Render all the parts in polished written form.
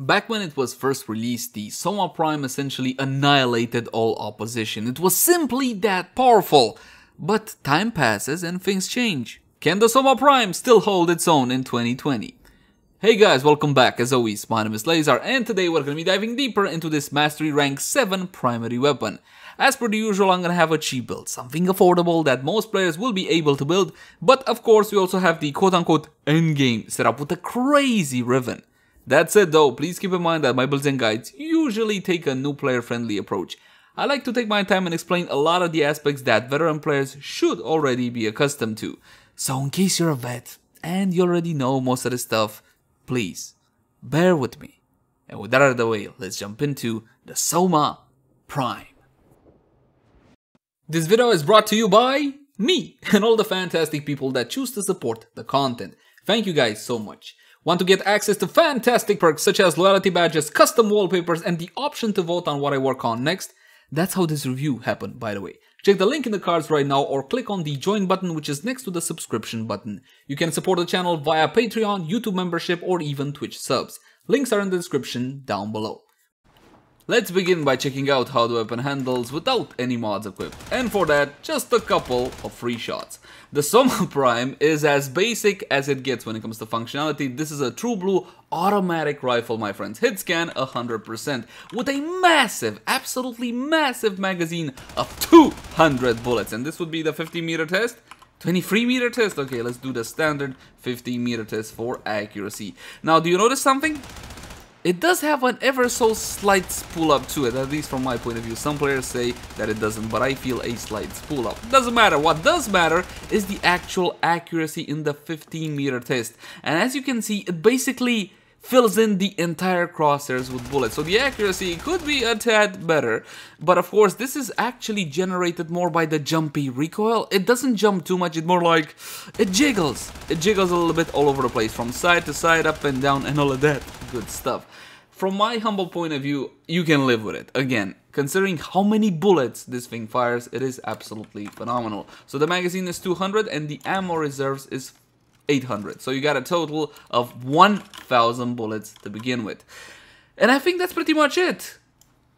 Back when it was first released, the Soma Prime essentially annihilated all opposition. It was simply that powerful. But time passes and things change. Can the Soma Prime still hold its own in 2020? Hey guys, welcome back. As always, my name is Leyzar, and today we're going to be diving deeper into this Mastery Rank 7 primary weapon. As per the usual, I'm going to have a cheap build, something affordable that most players will be able to build, but of course we also have the quote-unquote endgame set up with a crazy ribbon. That said though, please keep in mind that my builds and guides usually take a new player-friendly approach. I like to take my time and explain a lot of the aspects that veteran players should already be accustomed to. So in case you're a vet and you already know most of this stuff, please bear with me. And with that out of the way, let's jump into the Soma Prime. This video is brought to you by me and all the fantastic people that choose to support the content. Thank you guys so much. Want to get access to fantastic perks such as loyalty badges, custom wallpapers, and the option to vote on what I work on next? That's how this review happened, by the way. Check the link in the cards right now or click on the join button, which is next to the subscription button. You can support the channel via Patreon, YouTube membership, or even Twitch subs. Links are in the description down below. Let's begin by checking out how the weapon handles without any mods equipped, and for that, just a couple of free shots. The Soma Prime is as basic as it gets when it comes to functionality. This is a true blue automatic rifle, my friends. Hit scan 100% with a massive, absolutely massive magazine of 200 bullets, and this would be the 50-meter test. 23-meter test? Okay, let's do the standard 50-meter test for accuracy. Now, do you notice something? It does have an ever so slight spool up to it, at least from my point of view. Some players say that it doesn't, but I feel a slight spool up. Doesn't matter. What does matter is the actual accuracy in the 15-meter test. And as you can see, it basically fills in the entire crosshairs with bullets. So the accuracy could be a tad better. But of course, this is actually generated more by the jumpy recoil. It doesn't jump too much. It's more like it jiggles. It jiggles a little bit all over the place, from side to side, up and down, and all of that good stuff. From my humble point of view, you can live with it. Again, considering how many bullets this thing fires, it is absolutely phenomenal. So the magazine is 200 and the ammo reserves is 800. So you got a total of 1,000 bullets to begin with. And I think that's pretty much it.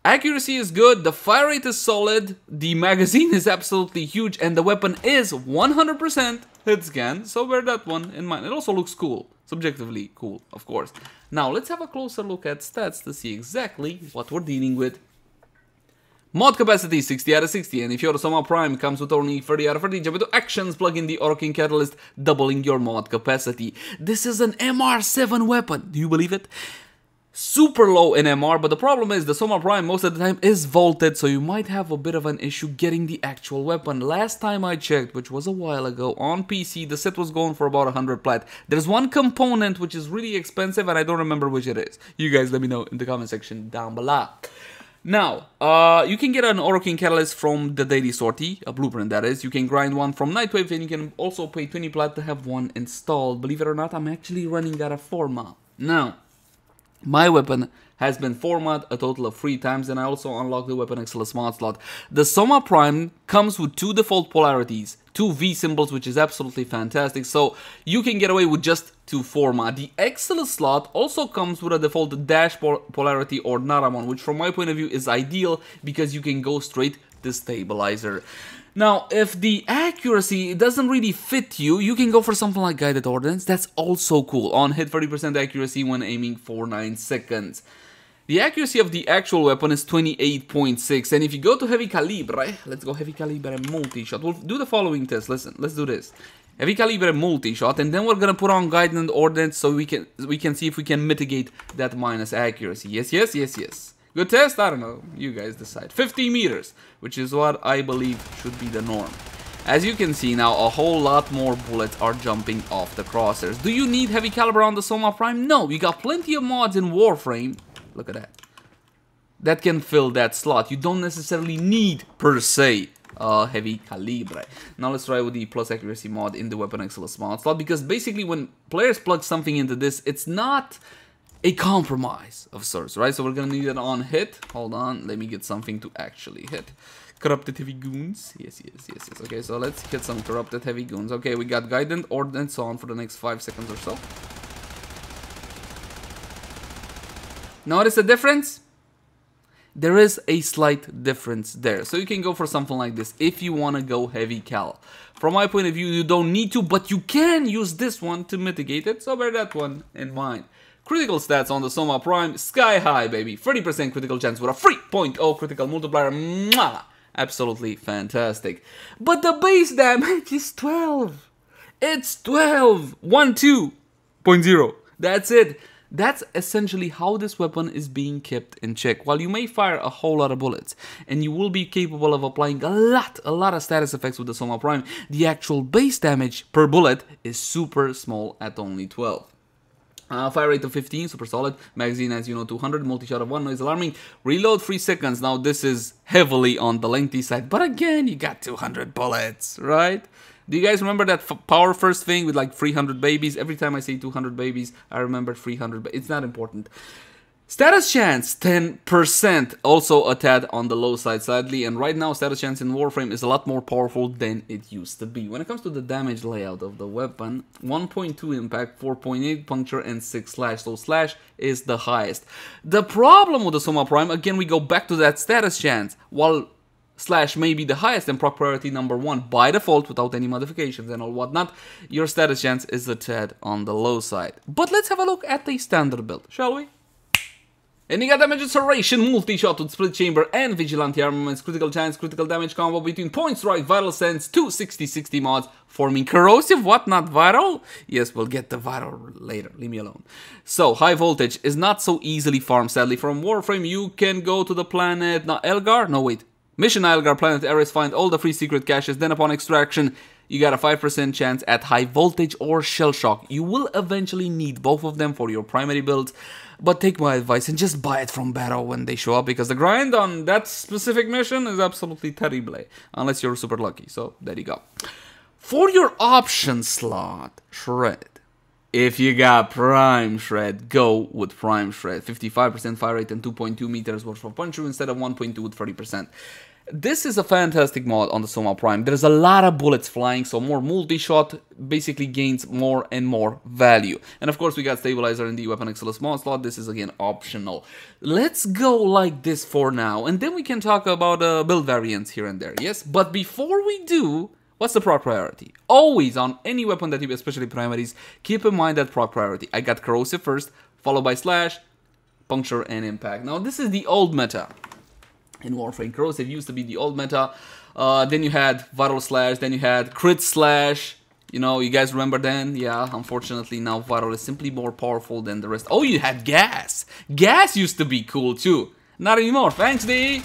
Accuracy is good, the fire rate is solid, the magazine is absolutely huge, and the weapon is 100% hit scan, so bear that one in mind. It also looks cool, subjectively cool, of course. Now let's have a closer look at stats to see exactly what we're dealing with. Mod capacity 60 out of 60, and if your Soma Prime comes with only 30 out of 30, jump into actions, plug in the Orking Catalyst, doubling your mod capacity. This is an MR7 weapon, do you believe it? Super low in MR, but the problem is the Soma Prime most of the time is vaulted, so you might have a bit of an issue getting the actual weapon. Last time I checked, which was a while ago, on PC, the set was going for about 100 plat. There's one component which is really expensive, and I don't remember which it is. You guys let me know in the comment section down below. Now, you can get an Orking Catalyst from the Daily Sortie, a blueprint that is. You can grind one from Nightwave, and you can also pay 20 plat to have one installed. Believe it or not, I'm actually running out of format. Now, my weapon has been formatted a total of 3 times, and I also unlocked the weapon Exilus mod slot. The Soma Prime comes with 2 default polarities, 2 V symbols, which is absolutely fantastic, so you can get away with just 2 format. The Exilus slot also comes with a default dash polarity or Naramon, which from my point of view is ideal because you can go straight to stabilizer. Now, if the accuracy doesn't really fit you, you can go for something like Guided Ordnance. That's also cool. On hit 30% accuracy when aiming for 9 seconds. The accuracy of the actual weapon is 28.6. And if you go to heavy calibre, let's go heavy calibre multi-shot. We'll do the following test. Listen, let's do this. Heavy calibre multi-shot, and then we're gonna put on Guided Ordnance so we can see if we can mitigate that minus accuracy. Yes, yes, yes, yes. Good test? I don't know. You guys decide. 50 meters, which is what I believe should be the norm. As you can see now, a whole lot more bullets are jumping off the crosshairs. Do you need heavy caliber on the Soma Prime? No, you got plenty of mods in Warframe. Look at that. That can fill that slot. You don't necessarily need, per se, heavy calibre. Now let's try with the plus accuracy mod in the weapon Exilus mod slot, because basically when players plug something into this, it's not a compromise of sorts, right? So we're gonna need it on hit. Hold on, let me get something to actually hit. Corrupted heavy goons. Yes, yes, yes, yes. Okay, so let's hit some corrupted heavy goons. Okay, we got Guided Ordnance on for the next 5 seconds or so. Notice the difference? There is a slight difference there. So you can go for something like this if you want to go heavy cal. From my point of view, you don't need to, but you can use this one to mitigate it. So bear that one in mind. Critical stats on the Soma Prime, sky high, baby. 30% critical chance with a 3.0 critical multiplier. Mwah! Absolutely fantastic. But the base damage is 12. It's 12. 12.0. That's it. That's essentially how this weapon is being kept in check. While you may fire a whole lot of bullets, and you will be capable of applying a lot of status effects with the Soma Prime, the actual base damage per bullet is super small at only 12. Fire rate of 15, super solid. Magazine, as you know, 200. Multi-shot of 1, noise alarming. Reload 3 seconds. Now this is heavily on the lengthy side, but again, you got 200 bullets, right? Do you guys remember that power first thing with like 300 babies? Every time I say 200 babies, I remember 300, but it's not important. Status chance, 10%, also a tad on the low side, sadly, and right now status chance in Warframe is a lot more powerful than it used to be. When it comes to the damage layout of the weapon, 1.2 impact, 4.8 puncture, and 6 slash, so slash is the highest. The problem with the Soma Prime, again, we go back to that status chance, while slash may be the highest and proc priority number 1 by default without any modifications and all whatnot, your status chance is a tad on the low side. But let's have a look at the standard build, shall we? And you got damage acceleration, multi-shot with split chamber and vigilante armaments, critical chance, critical damage combo between point strike, vital sense, 2 60-60 mods, forming corrosive, what, not viral? Yes, we'll get the viral later, leave me alone. So, high voltage is not so easily farmed, sadly. From Warframe, you can go to the planet, not Elgar? No, wait. Mission Elgar planet Ares, find all the free secret caches, then upon extraction, you got a 5% chance at high voltage or shell shock. You will eventually need both of them for your primary builds, but take my advice and just buy it from battle when they show up, because the grind on that specific mission is absolutely terrible, unless you're super lucky. So there you go. For your option slot, Shred. If you got Prime Shred, go with Prime Shred. 55% fire rate and 2.2 meters worth of punch instead of 1.2 with 30%. This is a fantastic mod on the Soma Prime. There's a lot of bullets flying, so more multi-shot basically gains more and more value. And of course, we got stabilizer in the weapon Exilus mod slot. This is again optional. Let's go like this for now, and then we can talk about build variants here and there. Yes, but before we do, what's the proc priority? Always on any weapon that you, especially primaries, keep in mind that proc priority. I got corrosive first, followed by slash, puncture, and impact. Now this is the old meta. In Warframe, corrosive used to be the old meta. Then you had viral slash, then you had crit slash. You know, you guys remember then? Yeah, unfortunately now viral is simply more powerful than the rest. Oh, you had gas. Gas used to be cool too. Not anymore. Thanks, D.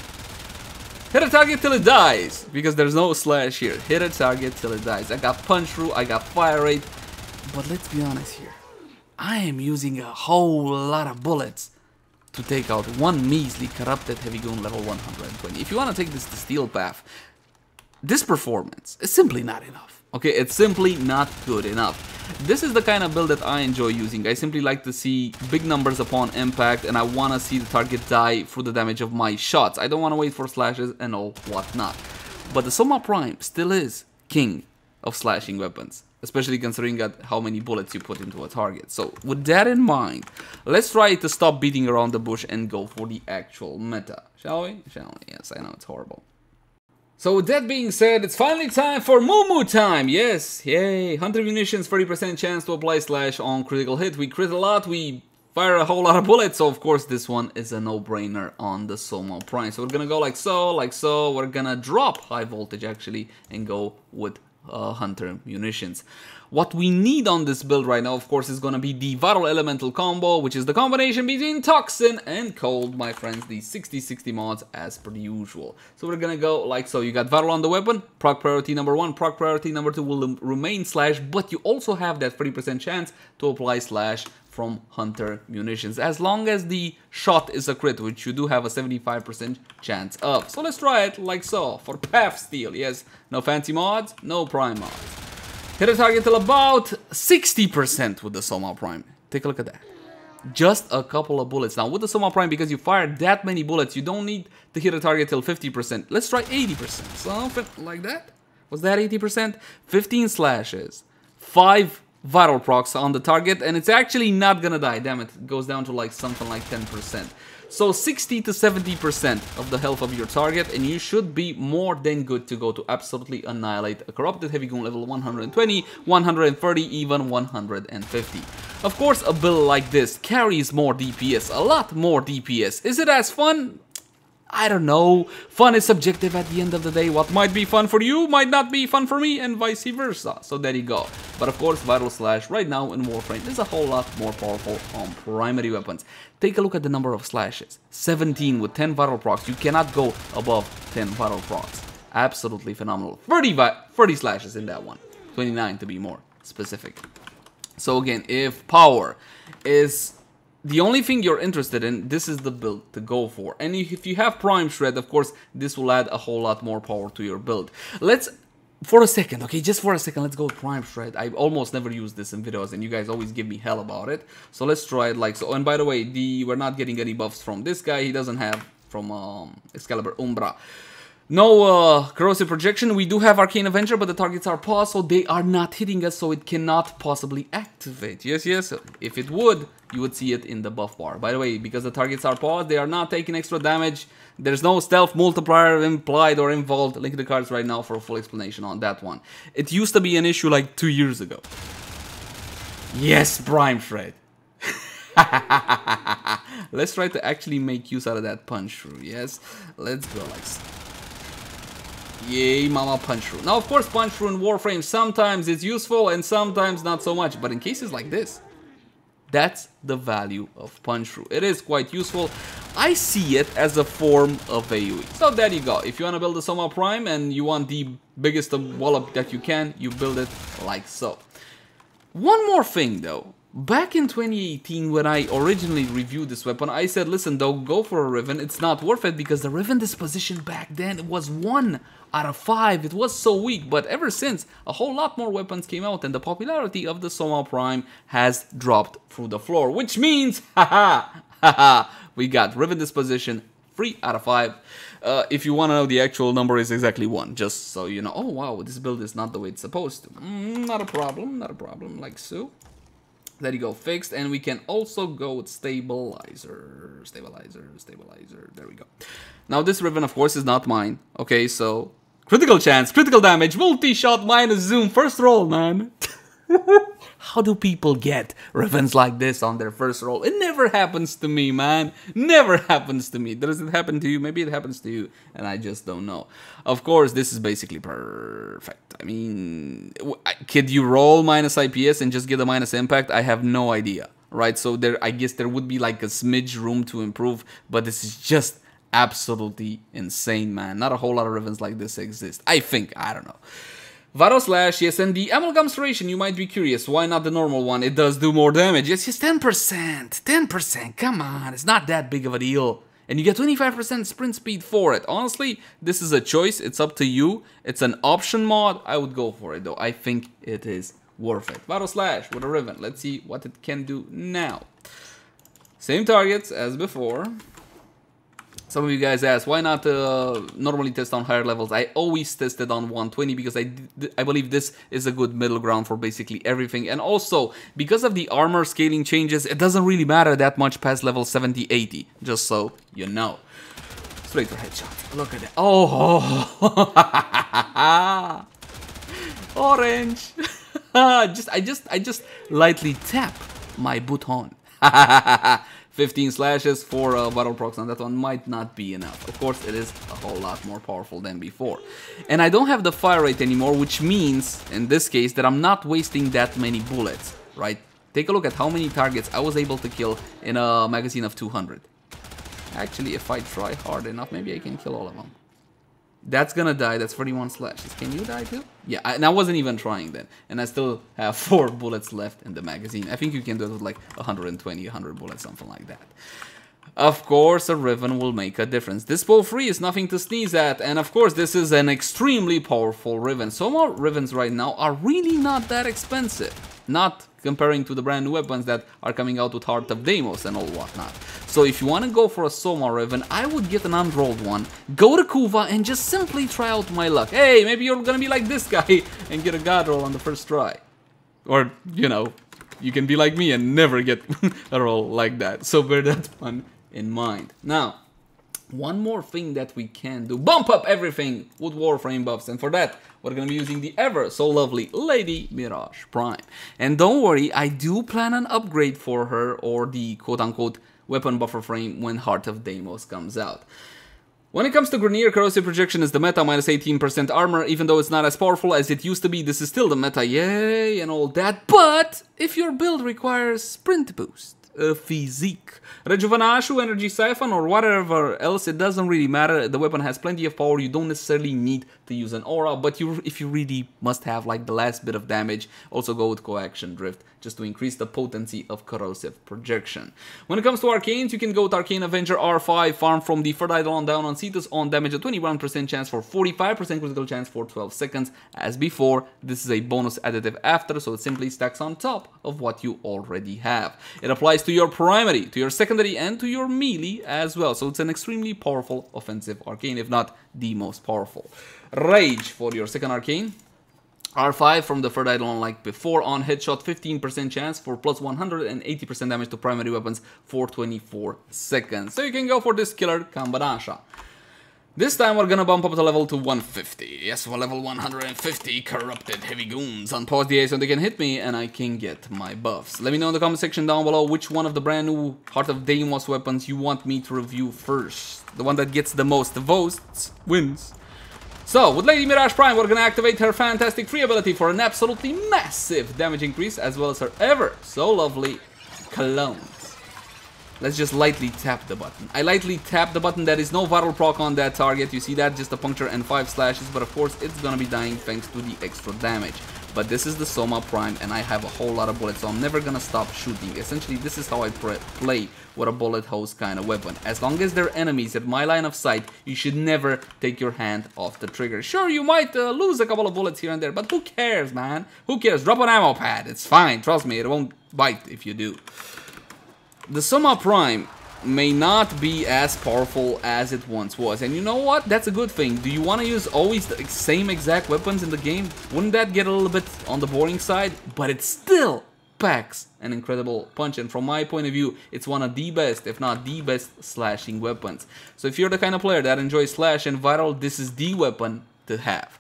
Hit a target till it dies, because there's no slash here. Hit a target till it dies. I got punch through, I got fire rate. But let's be honest here. I am using a whole lot of bullets to take out one measly corrupted heavy goon level 120. If you want to take this to steel path, this performance is simply not enough. Okay, it's simply not good enough. This is the kind of build that I enjoy using. I simply like to see big numbers upon impact, and I want to see the target die through the damage of my shots. I don't want to wait for slashes and all whatnot. But the Soma Prime still is king of slashing weapons, especially considering how many bullets you put into a target. So with that in mind, let's try to stop beating around the bush and go for the actual meta. Shall we? Shall we? Yes, I know it's horrible. So with that being said, it's finally time for Moo Moo time. Yes, yay. Hunter Munitions, 30% chance to apply slash on critical hit. We crit a lot, we fire a whole lot of bullets. So of course this one is a no-brainer on the Soma Prime. So we're gonna go like so, like so. We're gonna drop high voltage actually and go with Hunter Munitions. What we need on this build right now, of course, is going to be the Viral Elemental combo, which is the combination between Toxin and Cold, my friends, the 60-60 mods as per usual. So we're going to go like so. You got Viral on the weapon, proc priority number 1, proc priority number 2 will remain slash, but you also have that 30% chance to apply slash from Hunter Munitions, as long as the shot is a crit, which you do have a 75% chance of. So let's try it like so, for Path Steel, yes, no fancy mods, no prime mods. Hit a target till about 60% with the Soma Prime. Take a look at that. Just a couple of bullets. Now with the Soma Prime, because you fired that many bullets, you don't need to hit a target till 50%. Let's try 80%, something like that. Was that 80%? 15 slashes, 5 viral procs on the target, and it's actually not gonna die. Damn it, it goes down to like something like 10%. So 60 to 70% of the health of your target, and you should be more than good to go to absolutely annihilate a corrupted heavy goon level 120, 130, even 150. Of course, a build like this carries more DPS, a lot more DPS. Is it as fun? I don't know. Fun is subjective at the end of the day. What might be fun for you might not be fun for me, and vice versa. So there you go. But of course, Viral Slash right now in Warframe is a whole lot more powerful on primary weapons. Take a look at the number of slashes. 17 with 10 viral procs. You cannot go above 10 viral procs. Absolutely phenomenal. 30 slashes in that one. 29 to be more specific. So again, if power is the only thing you're interested in, this is the build to go for. And if you have Prime Shred, of course, this will add a whole lot more power to your build. Let's, for a second, okay, just for a second, let's go with Prime Shred. I almost never use this in videos, and you guys always give me hell about it. So let's try it like so. And by the way, we're not getting any buffs from this guy. He doesn't have from Excalibur Umbra. No corrosive projection. We do have Arcane Avenger, but the targets are paused, so they are not hitting us, so it cannot possibly activate. Yes, yes. If it would, you would see it in the buff bar. By the way, because the targets are paused, they are not taking extra damage. There's no stealth multiplier implied or involved. Link in the cards right now for a full explanation on that one. It used to be an issue like 2 years ago. Yes, Prime Shred. Let's try to actually make use out of that punch through. Yes, let's go like so. Yay, mama, punch through. Now, of course, punch through in Warframe, sometimes it's useful and sometimes not so much. But in cases like this, that's the value of punch through. It is quite useful. I see it as a form of AoE. So there you go. If you want to build a Soma Prime and you want the biggest wallop that you can, you build it like so. One more thing though. Back in 2018, when I originally reviewed this weapon, I said, listen, though, go for a Riven. It's not worth it because the Riven disposition back then, it was 1 out of 5. It was so weak, but ever since, a whole lot more weapons came out and the popularity of the Soma Prime has dropped through the floor, which means, we got Riven disposition 3 out of 5. If you want to know, the actual number is exactly 1, just so you know. Oh, wow, this build is not the way it's supposed to. Not a problem, like so. There you go, fixed, and we can also go with stabilizer, there we go. Now this Riven, of course, is not mine, okay, so critical chance, critical damage, multi-shot minus zoom, first roll, man. How do people get Rivens like this on their first roll? It never happens to me, man. Never happens to me. Does it happen to you? Maybe it happens to you, and I just don't know. Of course, this is basically perfect. I mean, could you roll minus IPS and just get a minus impact? I have no idea, right? So I guess there would be like a smidge room to improve, but this is just absolutely insane, man. Not a whole lot of Rivens like this exist. I think, I don't know. Viral Slash, yes, and the Amalgam Serration, you might be curious, why not the normal one? It does do more damage. Yes, 10%, 10%, come on, it's not that big of a deal. And you get 25% sprint speed for it. Honestly, this is a choice, it's up to you. It's an option mod, I would go for it though. I think it is worth it. Viral Slash with a Riven, let's see what it can do now. Same targets as before. Some of you guys asked, why not normally test on higher levels? I always tested on 120 because I believe this is a good middle ground for basically everything. And also, because of the armor scaling changes, it doesn't really matter that much past level 70, 80. Just so you know. Straight for headshot. Look at that. Oh, orange. I just lightly tap my button. 15 slashes for viral procs on that one might not be enough. Of course, it is a whole lot more powerful than before. And I don't have the fire rate anymore, which means, in this case, that I'm not wasting that many bullets, right? Take a look at how many targets I was able to kill in a magazine of 200. Actually, if I try hard enough, maybe I can kill all of them. That's gonna die, that's 31 slashes. Can you die too? Yeah, and I wasn't even trying then. And I still have 4 bullets left in the magazine. I think you can do it with like 120, 100 bullets, something like that. Of course, a Riven will make a difference. Dispo free is nothing to sneeze at. And of course, this is an extremely powerful Riven. Soma Rivens right now are really not that expensive. Not comparing to the brand new weapons that are coming out with Heart of Deimos and all whatnot. So if you want to go for a Soma Riven, I would get an unrolled one, go to Kuva and just simply try out my luck. Hey, maybe you're gonna be like this guy and get a god roll on the first try. Or, you know, you can be like me and never get a roll like that. So bear that one in mind. Now, one more thing that we can do, bump up everything with Warframe buffs, and for that we're gonna be using the ever so lovely Lady Mirage Prime. And don't worry, I do plan an upgrade for her, or the quote-unquote weapon buffer frame, when Heart of Deimos comes out. When it comes to Grenier, corrosive projection is the meta, minus 18% armor. Even though it's not as powerful as it used to be, this is still the meta, yay, and all that. But if your build requires sprint boost, physique, rejuvenation, energy siphon, or whatever else, it doesn't really matter. The weapon has plenty of power. You don't necessarily need to use an aura, but if you really must have like the last bit of damage, also go with coaction drift, just to increase the potency of corrosive projection. When it comes to arcanes, you can go with Arcane Avenger R5, farm from the third Eidolon down on Cetus on damage, a 21% chance for 45% critical chance for 12 seconds. As before, this is a bonus additive after, so it simply stacks on top of what you already have. It applies to your primary, to your secondary, and to your melee as well, so it's an extremely powerful offensive arcane, if not the most powerful. Rage for your second arcane. R5 from the third Eidolon like before, on headshot 15% chance for plus 180% damage to primary weapons for 24 seconds. So you can go for this killer combination. This time we're gonna bump up the level to 150. Yes, for level 150, corrupted heavy goons. Unpause the A so they can hit me and I can get my buffs. Let me know in the comment section down below which one of the brand new Heart of Deimos weapons you want me to review first. The one that gets the most votes wins. So, with Lady Mirage Prime, we're gonna activate her fantastic free ability for an absolutely massive damage increase, as well as her ever so lovely colognes. Let's just lightly tap the button. I lightly tap the button. There is no viral proc on that target. You see that? Just a puncture and 5 slashes, but of course it's gonna be dying thanks to the extra damage. But this is the Soma Prime and I have a whole lot of bullets, so I'm never gonna stop shooting. Essentially, this is how I play with a bullet hose kind of weapon. As long as they're enemies at my line of sight, you should never take your hand off the trigger. Sure, you might lose a couple of bullets here and there, but who cares, man? Who cares? Drop an ammo pad. It's fine. Trust me, it won't bite if you do. The Soma Prime may not be as powerful as it once was, and you know what? That's a good thing. Do you want to use always the same exact weapons in the game? Wouldn't that get a little bit on the boring side? But it still packs an incredible punch, and from my point of view, it's one of the best, if not the best, slashing weapons. So if you're the kind of player that enjoys slash and viral, this is the weapon to have.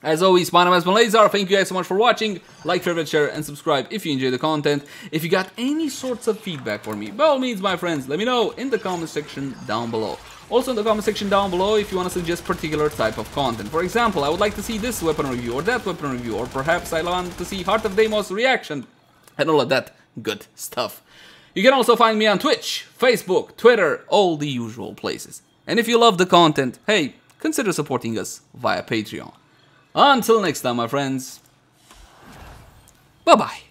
As always, my name has been Leyzar. Thank you guys so much for watching. Like, favorite, share, and subscribe if you enjoy the content. If you got any sorts of feedback for me, by all means, my friends, let me know in the comment section down below. Also in the comment section down below if you want to suggest particular type of content. For example, I would like to see this weapon review or that weapon review, or perhaps I want to see Heart of Deimos reaction and all of that good stuff. You can also find me on Twitch, Facebook, Twitter, all the usual places. And if you love the content, hey, consider supporting us via Patreon. Until next time, my friends, bye-bye.